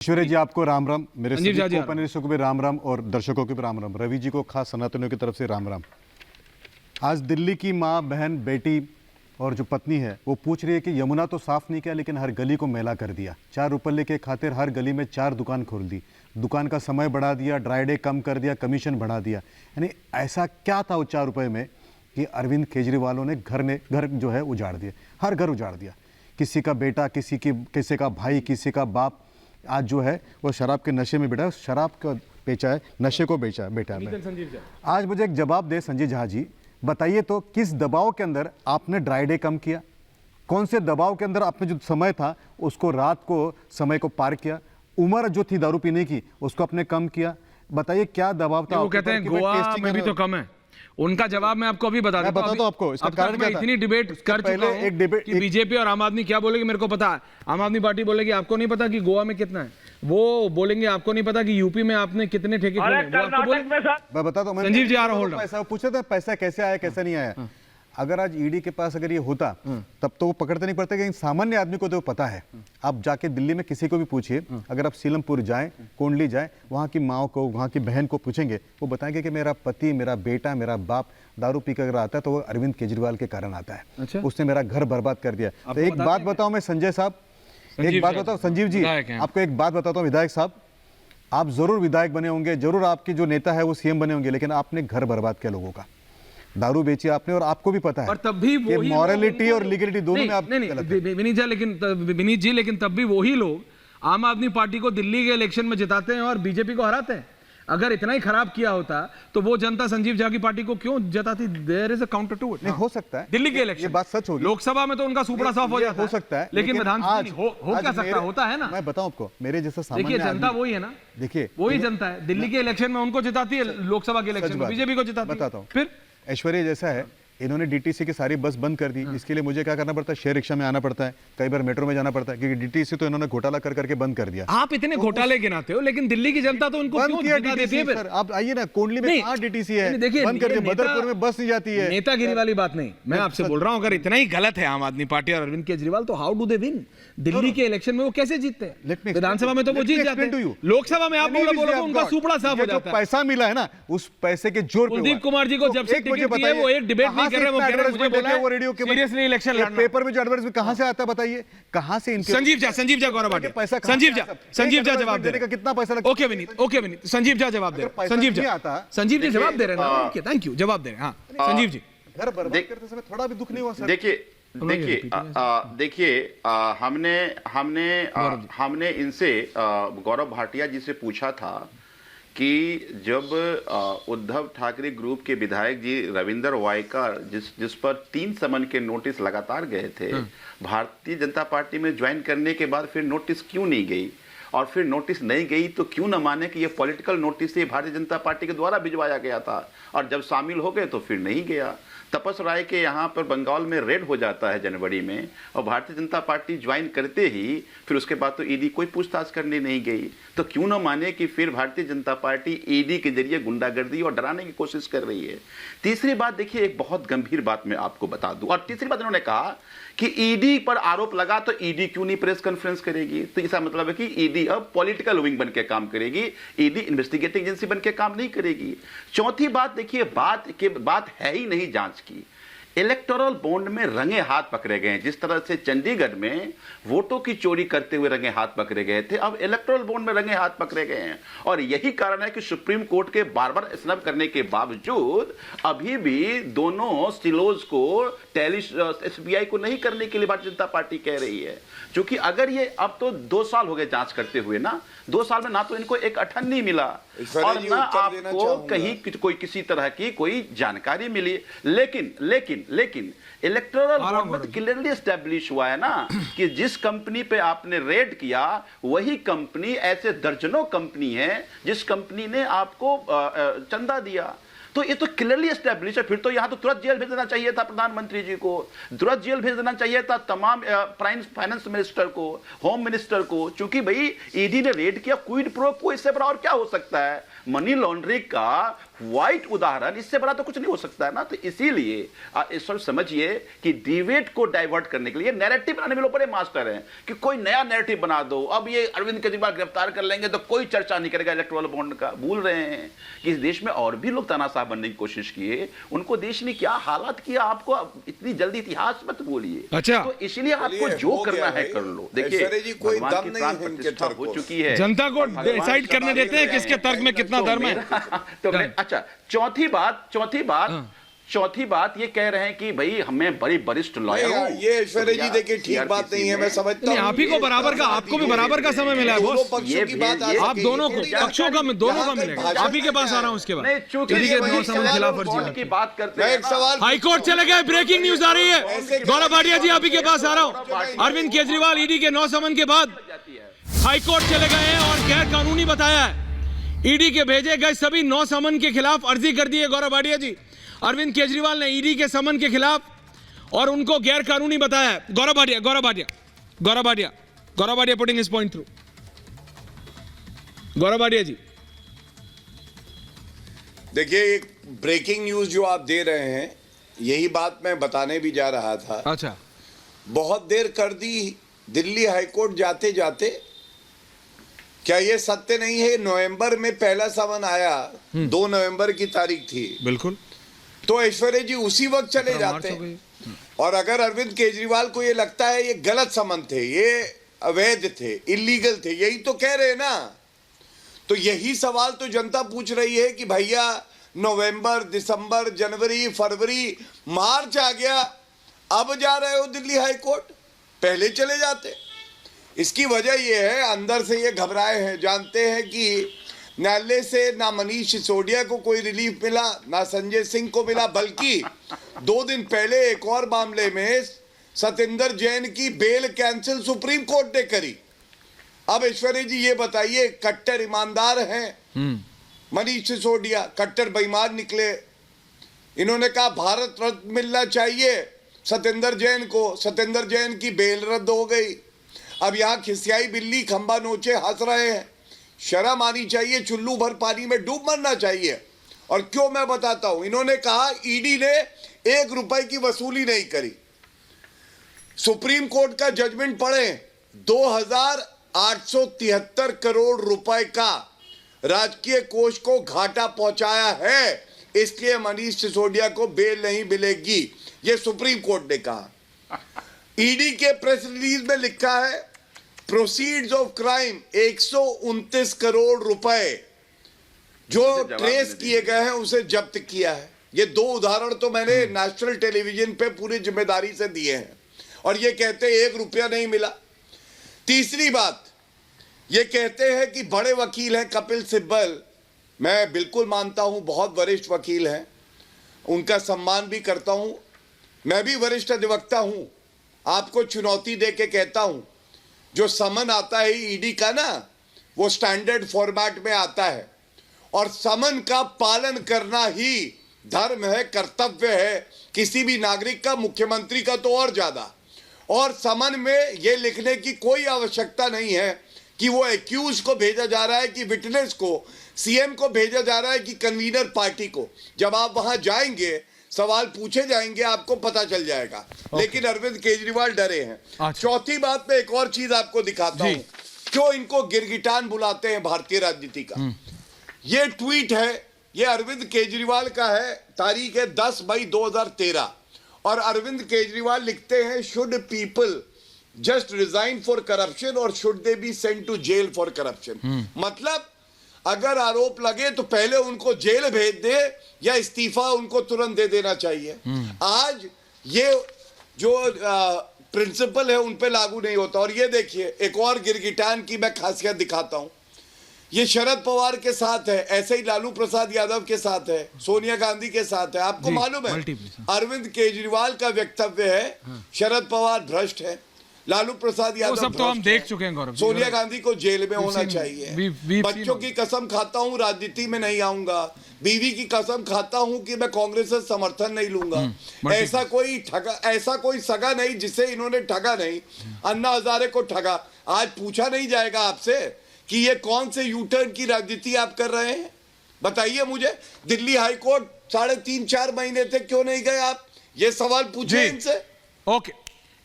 ईश्वरी जी आपको राम राम, मेरे सभी संजीव जी को भी राम राम और दर्शकों को भी राम राम। रवि जी को खास सनातनियों की तरफ से राम राम। आज दिल्ली की माँ, बहन, बेटी और जो पत्नी है वो पूछ रही है कि यमुना तो साफ नहीं किया लेकिन हर गली को मैला कर दिया। 4 रुपये के खातिर हर गली में 4 दुकान खोल दी, दुकान का समय बढ़ा दिया, ड्राई डे कम कर दिया, कमीशन बढ़ा दिया। यानी ऐसा क्या था वो 4 रुपये में कि अरविंद केजरीवालों ने घर जो है उजाड़ दिए, हर घर उजाड़ दिया। किसी का बेटा, किसी का भाई, किसी का बाप आज जो है वो शराब के नशे में बैठा है, शराब का बेचा है, नशे को बेचा है बेटा है। आज मुझे एक जवाब दे संजय झा जी, बताइए तो किस दबाव के अंदर आपने ड्राई डे कम किया? कौन से दबाव के अंदर आपने जो समय था उसको रात को समय को पार किया? उम्र जो थी दारू पीने की उसको आपने कम किया? बताइए क्या दबाव था? वो कहते हैं गोवा में भी तो कम है। उनका जवाब मैं आपको अभी बता देता हूं। आपको इसका कारण क्या था? इतनी डिबेट कर चुका हूं एक डिबेट कि बीजेपी और आम आदमी क्या बोलेगी मेरे को पता है। आम आदमी पार्टी बोलेगी आपको नहीं पता कि गोवा में कितना है, वो बोलेंगे आपको नहीं पता कि यूपी में आपने कितने ठेके खोले, वो आपको बोलेंगे। मैं बताता हूं, संजीव जी आ रहा हूं, पैसा पूछे थे, पैसा कैसे आया कैसे नहीं आया। अगर आज ईडी के पास अगर ये होता तब तो वो पकड़ते नहीं पड़ते, लेकिन सामान्य आदमी को तो पता है। आप जाके दिल्ली में किसी को भी पूछिए, अगर आप सीलमपुर जाएं, कोंडली जाएं, वहाँ की माँ को, वहाँ की बहन को पूछेंगे, वो बताएंगे कि मेरा पति, मेरा बेटा, मेरा बाप दारू पी कर आता है तो वो अरविंद केजरीवाल के कारण आता है। अच्छा? उसने मेरा घर बर्बाद कर दिया। तो एक बात बताओ मैं संजय साहब, एक बात बताओ संजीव जी, आपको एक बात बताता हूँ विधायक साहब, आप जरूर विधायक बने होंगे, जरूर आपके जो नेता है वो सीएम बने होंगे, लेकिन आपने घर बर्बाद किया लोगों का। दारू बेची आपने और आपको भी पता है। और तब भी वो मॉरलिटी और लीगलिटी दोनों में आप विनीत जी, लेकिन तब भी वही लोग आम आदमी पार्टी को दिल्ली के इलेक्शन में जिताते हैं और बीजेपी को हराते हैं। अगर इतना ही खराब किया होता तो वो जनता संजीव झा की पार्टी को क्यों जताती? There is a counter to it. नहीं हो सकता है दिल्ली के इलेक्शन, ये बात सच होगी। लोकसभा में तो उनका सुपड़ा साफ हो जाता हो सकता है, लेकिन विधानसभा हो क्या सकता होता है ना। मैं बताऊं आपको, मेरे जैसा सामान्य देखिए जनता वही है ना, देखिए वही जनता है। दिल्ली के इलेक्शन में उनको जिताती है, लोकसभा के इलेक्शन में बीजेपी को जिताती है। बताता हूं, फिर ऐश्वर्या जैसा है, इन्होंने डीटीसी की सारी बस बंद कर दी। इसके लिए मुझे क्या करना पड़ता है? शेयर रिक्शा में आना पड़ता है, कई बार मेट्रो में जाना पड़ता है, क्योंकि डीटीसी तो इन्होंने घोटाला कर करके बंद कर दिया। आप इतने घोटाले गिनाते हो, लेकिन दिल्ली की जनता तो उनको क्यों जिता देती है? सर आप आइए ना, कोंडली में कहां डीटीसी है? देखिए बंद कर दिया, बदरपुर में बस नहीं जाती है। नेतागिरी वाली बात नहीं, मैं आपसे बोल रहा हूं, अगर इतना ही गलत है आम आदमी पार्टी और अरविंद केजरीवाल, तो how do they win? Delhi के इलेक्शन में वो कैसे जीतते हैं? विधानसभा में तो वो जीत जाते हैं, लोकसभा में आप बोलो तो उनका सुपड़ा साफ हो जाता है। पैसा मिला है ना, उस पैसे के जोर पे कुलदीप कुमार जी को जब से टिकट दिया है, वो एक डिबेट नहीं कर रहे, वो कह रहे हैं मुझे बोला है रेडियो के सीरियसली इलेक्शन लड़ना। पेपर में जो एडवर्टाइजमेंट कहां से आता है बताइए? कहां से इनके? संजीव झा गौरव भाटिया, पैसा संजीव झा जवाब दे रहे हैं। कितना पैसा लगता है? ओके विनीत, संजीव झा जवाब दे रहे हैं। संजीव जी जवाब दे रहे हैं ना, ओके थैंक यू, जवाब दे रहे हैं। हाँ संजीव जी, घर बर्बाद करते समय थोड़ा भी दुख नहीं हुआ सर? देखिए हमने इनसे गौरव भाटिया जी से पूछा था कि जब उद्धव ठाकरे ग्रुप के विधायक जी रविंदर वायकर जिस पर 3 समन के नोटिस लगातार गए थे, भारतीय जनता पार्टी में ज्वाइन करने के बाद फिर नोटिस क्यों नहीं गई? और फिर नोटिस नहीं गई तो क्यों न माने कि ये पॉलिटिकल नोटिस ये भारतीय जनता पार्टी के द्वारा भिजवाया गया था, और जब शामिल हो गए तो फिर नहीं गया। तपस राय के यहाँ पर बंगाल में रेड हो जाता है जनवरी में, और भारतीय जनता पार्टी ज्वाइन करते ही फिर उसके बाद तो ईडी कोई पूछताछ करने नहीं गई। तो क्यों न माने कि फिर भारतीय जनता पार्टी ईडी के जरिए गुंडागर्दी और डराने की कोशिश कर रही है। तीसरी बात देखिए, एक बहुत गंभीर बात मैं आपको बता दूं, और तीसरी बात इन्होंने कहा कि ईडी पर आरोप लगा तो ईडी क्यों नहीं प्रेस कॉन्फ्रेंस करेगी? तो इसका मतलब है कि ईडी अब पॉलिटिकल विंग बन के काम करेगी, ईडी इन्वेस्टिगेटिंग एजेंसी बन के काम नहीं करेगी। चौथी बात देखिए, बात है ही नहीं जांच की। इलेक्टोरल बॉन्ड में रंगे हाथ पकड़े गए हैं। जिस तरह से चंडीगढ़ में वोटों की चोरी करते हुए रंगे हाथ पकड़े गए थे, अब इलेक्टोरल बॉन्ड में रंगे हाथ पकड़े गए हैं। और यही कारण है कि सुप्रीम कोर्ट के बार-बार स्नब करने के बावजूद अभी भी दोनों सिलोज को एसबीआई को नहीं करने के लिए भारतीय जनता पार्टी कह रही है। क्योंकि अगर ये अब तो 2 साल हो गए जांच करते हुए ना, 2 साल में ना तो इनको एक अठन्नी मिला और ना आपको कहीं कोई किसी तरह की कोई जानकारी मिली। लेकिन इलेक्टोरल बॉन्ड में क्लियरली एस्टैब्लिश हुआ है ना कि जिस कंपनी पे आपने रेड किया वही कंपनी, ऐसे दर्जनों कंपनी है जिस कंपनी ने आपको चंदा दिया। तो ये तो क्लियरली एस्टेब्लिश है। फिर तो यहाँ तो तुरंत जेल भेज देना चाहिए था प्रधानमंत्री जी को, तुरंत जेल भेज देना चाहिए था तमाम फाइनेंस मिनिस्टर को, होम मिनिस्टर को, क्योंकि भाई ईडी ने रेड किया, क्विड प्रो को, इससे बड़ा और क्या हो सकता है? मनी लॉन्ड्रिंग का व्हाइट उदाहरण, इससे बड़ा तो कुछ नहीं हो सकता है ना। तो इसीलिए इस वक्त समझिए कि डिबेट को डाइवर्ट करने के लिए नैरेटिव बनाने में लोग बड़े मास्टर हैं कि कोई नया नैरेटिव बना दो, अब ये अरविंद केजरीवाल गिरफ्तार कर लेंगे तो कोई चर्चा नहीं करेगा इलेक्टोरल बॉन्ड का। भूल रहे हैं कि इस देश में और भी लोग तानाशाह बनने की कोशिश किए, उनको देश ने क्या हालात किया, आपको इतनी जल्दी इतिहास मत बोलिए। अच्छा, तो इसलिए आपको जो करना है कर लो। देखिए भगवान की प्राण प्रतिष्ठा हो चुकी है, जनता को डिसाइड करने देते हैं किसके तर्क में कितना धर्म है। तो अच्छा, चौथी बात ये कह रहे हैं कि भाई हमें बड़ी वरिष्ठ लॉयर हूं। ये ऐश्वर्या जी देखिए ठीक बात नहीं है, मैं समझता हूं। आप ही को बराबर का, आपको भी बराबर का समय मिला है बॉस। पक्षों की बात आप दोनों को, पक्षों का दोनों का मिलेगा। आप ही के पास आ रहा हूं उसके बाद। की बात करते हैं, एक सवाल हाईकोर्ट चले गए, ब्रेकिंग न्यूज आ रही है। गौरव भाटिया जी आप ही के पास आ रहा हूं। अरविंद केजरीवाल ईडी के 9 समन के बाद हाईकोर्ट चले गए हैं और गैर कानूनी बताया है। ईडी के भेजे गए सभी 9 समन के खिलाफ अर्जी कर दी है गौरव भाटिया जी। अरविंद केजरीवाल ने ईडी के समन के खिलाफ और उनको गैर कानूनी बताया है। Gaurav Bhatia putting his point through. Gaurav Bhatia ji देखिए, एक ब्रेकिंग न्यूज जो आप दे रहे हैं, यही बात मैं बताने भी जा रहा था। अच्छा, बहुत देर कर दी दिल्ली हाईकोर्ट जाते जाते। क्या ये सत्य नहीं है? नवंबर में पहला समन आया, 2 नवंबर की तारीख थी। बिल्कुल। तो ऐश्वर्या जी उसी वक्त चले जाते। और अगर अरविंद केजरीवाल को ये लगता है ये गलत समन थे, ये अवैध थे, इलीगल थे, यही तो कह रहे हैं ना। तो यही सवाल तो जनता पूछ रही है कि भैया नवंबर, दिसंबर, जनवरी, फरवरी, मार्च आ गया, अब जा रहे हो दिल्ली हाईकोर्ट, पहले चले जाते। इसकी वजह यह है, अंदर से ये घबराए हैं, जानते हैं कि न्यायालय से ना मनीष सिसोदिया को कोई रिलीफ मिला, ना संजय सिंह को मिला, बल्कि 2 दिन पहले एक और मामले में सतेंद्र जैन की बेल कैंसिल सुप्रीम कोर्ट ने करी। अब ऐश्वर्या जी ये बताइए, कट्टर ईमानदार हैं मनीष सिसोदिया, कट्टर बेईमान निकले। इन्होंने कहा भारत रत्न मिलना चाहिए सतेंद्र जैन को, सतेंद्र जैन की बेल रद्द हो गई। अब यहाँ खिसियाई बिल्ली खंबा नोचे हंस रहे हैं। शर्म आनी चाहिए, चुल्लू भर पानी में डूब मरना चाहिए। और क्यों मैं बताता हूं। इन्होंने कहा ईडी ने 1 रुपए की वसूली नहीं करी। सुप्रीम कोर्ट का जजमेंट पढ़े, 2873 करोड़ रुपए का राजकीय कोष को घाटा पहुंचाया है, इसलिए मनीष सिसोदिया को बेल नहीं मिलेगी, यह सुप्रीम कोर्ट ने कहा। ईडी के प्रेस रिलीज में लिखा है प्रोसीड्स ऑफ क्राइम 129 करोड़ रुपए जो ट्रेस किए गए हैं उसे जब्त किया है। ये 2 उदाहरण तो मैंने नेशनल टेलीविजन पे पूरी जिम्मेदारी से दिए हैं और ये कहते हैं 1 रुपया नहीं मिला। तीसरी बात, ये कहते हैं कि बड़े वकील हैं कपिल सिब्बल, मैं बिल्कुल मानता हूं, बहुत वरिष्ठ वकील हैं, उनका सम्मान भी करता हूं, मैं भी वरिष्ठ अधिवक्ता हूं। आपको चुनौती दे के कहता हूं, जो समन आता है ईडी का ना, वो स्टैंडर्ड फॉर्मेट में आता है और समन का पालन करना ही धर्म है, कर्तव्य है किसी भी नागरिक का, मुख्यमंत्री का तो और ज्यादा। और समन में ये लिखने की कोई आवश्यकता नहीं है कि वो एक्यूज को भेजा जा रहा है कि विटनेस को, सीएम को भेजा जा रहा है कि कन्वीनर पार्टी को। जब आप वहां जाएंगे सवाल पूछे जाएंगे, आपको पता चल जाएगा। लेकिन अरविंद केजरीवाल डरे हैं। चौथी बात में एक और चीज आपको दिखाता हूं, क्यों इनको गिरगिटान बुलाते हैं भारतीय राजनीति का। ये ट्वीट है, ये अरविंद केजरीवाल का है, तारीख है 10 मई 2013 और अरविंद केजरीवाल लिखते हैं should people just resign for corruption और should they be sent to jail for corruption. मतलब अगर आरोप लगे तो पहले उनको जेल भेज दे या इस्तीफा उनको तुरंत दे देना चाहिए। आज ये जो प्रिंसिपल है उन पे लागू नहीं होता। और ये देखिए एक और गिरगिटान की मैं खासियत दिखाता हूं, ये शरद पवार के साथ है, ऐसे ही लालू प्रसाद यादव के साथ है, सोनिया गांधी के साथ है। आपको मालूम है अरविंद केजरीवाल का वक्तव्य है शरद पवार भ्रष्ट है, लालू प्रसाद यादव सब तो हम भ्रष्ट देख हैं। चुके हैं गौरव जी। सोनिया गांधी को जेल में होना seen- चाहिए। we've बच्चों seen- की कसम खाता हूं राजनीति में नहीं आऊंगा। बीवी की कसम खाता हूं कि मैं कांग्रेस से समर्थन नहीं लूंगा। ऐसा कोई सगा नहीं जिसे इन्होंने ठगा नहीं। अन्ना हजारे को ठगा। आज पूछा नहीं जाएगा आपसे कि ये कौन से यूटर्न की राजनीति आप कर रहे हैं? बताइए मुझे। दिल्ली हाईकोर्ट 3.5-4 महीने थे, क्यों नहीं गए आप? ये सवाल पूछे जी। इनसे। ओके